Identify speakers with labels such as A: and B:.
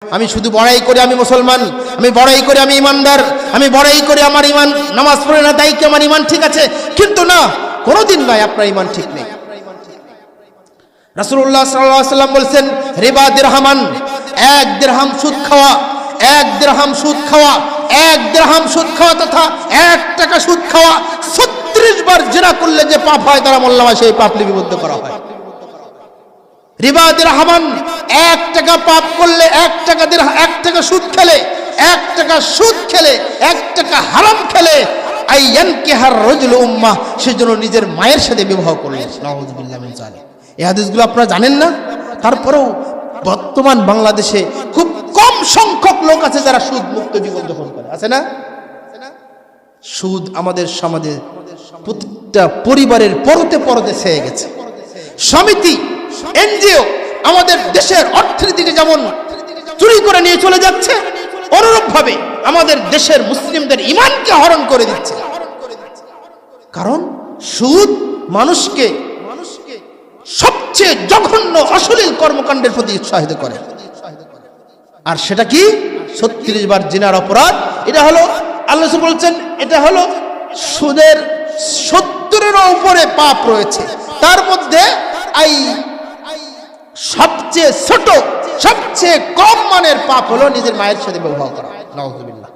A: আমি শুধু বড়াই করে আমি মুসলমান, আমি বড়াই করে আমি ইমানদার, আমি বড়াই করে আমার ইমান, নামাজ পড়ে না তাই কি আমার ইমান ঠিক আছে? কিন্তু না, কোনোদিন নয়, আপনার ইমান ঠিক নেই। রাসূলুল্লাহ সাল্লাল্লাহু আলাইহি ওয়াসাল্লাম বলেছেন, রিবা দিরহামান, এক দিরহাম সুদ খাওয়া, এক দিরহাম সুদ খাওয়া, এক দিরহাম সুদ খাওয়া তথা 1 টাকা সুদ খাওয়া 36 বার জিনা করলে যে পাপ হয় তার আমলনামায় সেই পাপ লিপিবদ্ধ করা হয়। রিবা দিরহামান, 1 টাকা পাপ করলে 1 টাকা সুদ খেলে, 1 টাকা সুদ খেলে, 1 টাকা হারাম খেলে, আইয়ানকিহার রাজুলু উম্মাহ, সেজন্য নিজের মায়ের সাথে বিবাহ করলে। নাউযুবিল্লাহি মিন যালিক। এই হাদিসগুলো আপনারা জানেন না? তারপরেও বর্তমান বাংলাদেশে খুব কম সংখ্যক লোক আছে যারা সুদ মুক্ত জীবন যাপন করে, আছে না? সুদ আমাদের সমাজে প্রত্যেকটা পরিবারের পরতে পরতে ছেয়ে গেছে। সমিতি, এনজিও আমাদের দেশের অর্থনীতিকে যেমন চুরি করে নিয়ে চলে যাচ্ছে, অনুরূপভাবে আমাদের দেশের মুসলিমদের ঈমানকে হরণ করে দিচ্ছে। কারণ সুদ মানুষকে সবচেয়ে জঘন্য অশ্লীল কর্মকাণ্ডের প্রতি উৎসাহিত করে। আর সেটা কি? 36 বার জিনার অপরাধ। এটা হলো, আল্লাহ বলছেন, এটা হলো সুদের 70-এর উপরে পাপ রয়েছে। তার মধ্যে সবচেয়ে ছোট, সবচেয়ে কম মানের পাপ হলো নিজের মায়ের সাথে বিবাহ করা। নাউযুবিল্লাহ।